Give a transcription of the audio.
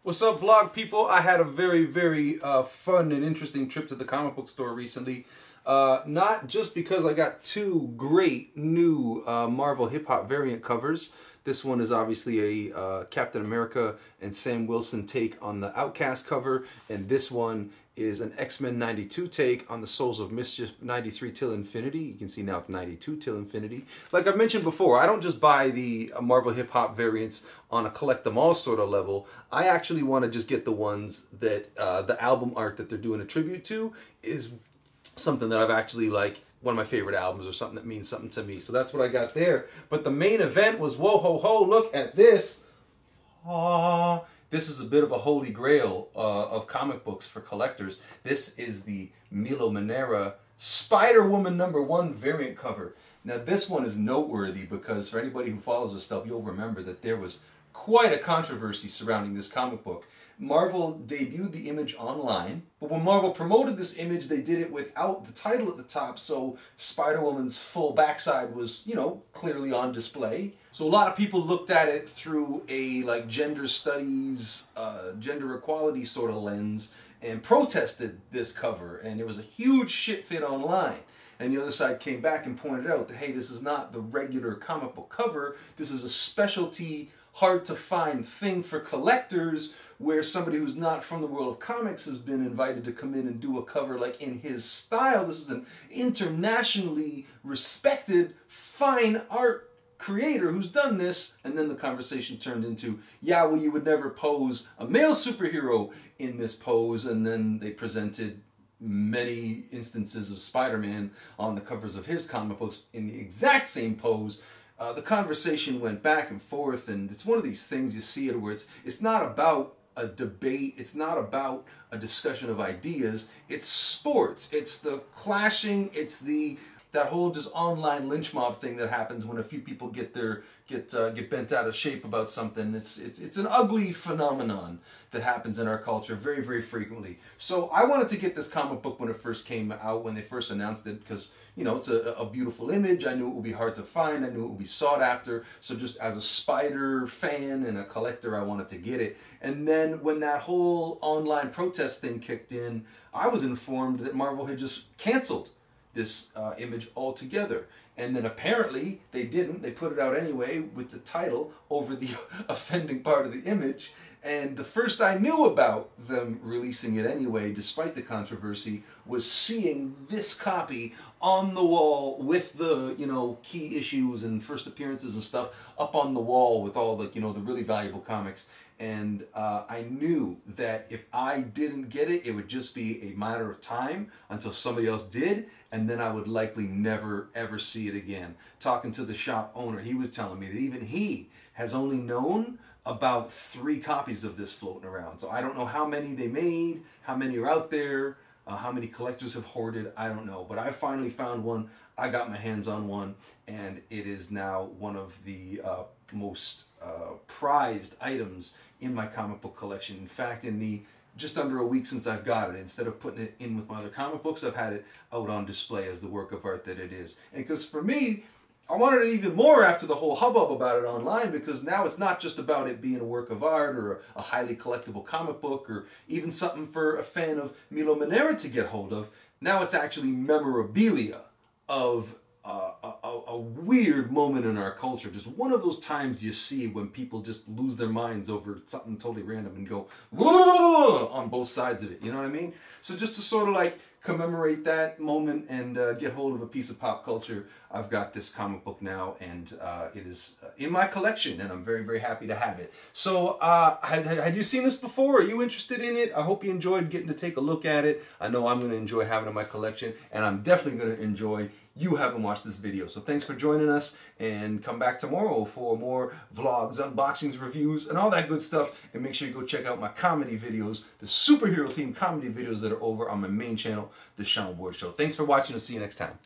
What's up, vlog people? I had a very fun and interesting trip to the comic book store recently. Not just because I got two great new Marvel hip-hop variant covers. This one is obviously a Captain America and Sam Wilson take on the Outcast cover, and this one is an X-Men 92 take on the Souls of Mischief 93 till Infinity. You can see now it's 92 till Infinity. Like I've mentioned before, I don't just buy the Marvel hip-hop variants on a collect them all sort of level. I actually want to just get the ones that the album art that they're doing a tribute to is something that I've actually like one of my favorite albums or something that means something to me. So that's what I got there. But the main event was, whoa ho ho, look at this. Aww. This is a bit of a holy grail of comic books for collectors. This is the Milo Manara Spider-Woman #1 variant cover. Now this one is noteworthy because for anybody who follows this stuff, you'll remember that there was quite a controversy surrounding this comic book. Marvel debuted the image online, but when Marvel promoted this image, they did it without the title at the top, so Spider-Woman's full backside was, you know, clearly on display. So a lot of people looked at it through a like gender studies, gender equality sort of lens and protested this cover, and it was a huge shit fit online. And the other side came back and pointed out that, hey, this is not the regular comic book cover, this is a specialty, hard to find thing for collectors where somebody who's not from the world of comics has been invited to come in and do a cover like in his style. This is an internationally respected fine art creator who's done this. And then the conversation turned into, yeah, well, you would never pose a male superhero in this pose. And then they presented many instances of Spider-Man on the covers of his comic books in the exact same pose. The conversation went back and forth, and it's one of these things you see it where it's not about a debate, it's not about a discussion of ideas, it's sports, it's the clashing, it's that whole just online lynch mob thing that happens when a few people get bent out of shape about something. It's an ugly phenomenon that happens in our culture very frequently. So I wanted to get this comic book when it first came out, when they first announced it, because you know it's a beautiful image. I knew it would be hard to find. I knew it would be sought after. So just as a Spider fan and a collector, I wanted to get it. And then when that whole online protest thing kicked in, I was informed that Marvel had just canceled this image altogether. And then apparently they didn't. They put it out anyway with the title over the offending part of the image. And the first I knew about them releasing it anyway, despite the controversy, was seeing this copy on the wall with the, you know, key issues and first appearances and stuff up on the wall with all the, you know, the really valuable comics. And I knew that if I didn't get it, it would just be a matter of time until somebody else did, and then I would likely never ever see it again. Talking to the shop owner, he was telling me that even he has only known about 3 copies of this floating around. So I don't know how many they made, how many are out there, how many collectors have hoarded, I don't know. But I finally found one, I got my hands on one, and it is now one of the most prized items in my comic book collection. In fact, in the just under a week since I've got it, instead of putting it in with my other comic books, I've had it out on display as the work of art that it is. And because for me, I wanted it even more after the whole hubbub about it online, because now it's not just about it being a work of art or a highly collectible comic book or even something for a fan of Milo Manara to get hold of. Now it's actually memorabilia of a weird moment in our culture. Just one of those times you see when people just lose their minds over something totally random and go whoa on both sides of it. You know what I mean? So just to sort of like commemorate that moment and get hold of a piece of pop culture, I've got this comic book now, and it is in my collection, and I'm very happy to have it. So had you seen this before? Are you interested in it? I hope you enjoyed getting to take a look at it. I know I'm going to enjoy having it in my collection, and I'm definitely going to enjoy you having watched this video. So thanks for joining us, and come back tomorrow for more vlogs, unboxings, reviews, and all that good stuff. And make sure you go check out my comedy videos, the superhero themed comedy videos that are over on my main channel, The Sean Ward Show. Thanks for watching. I'll see you next time.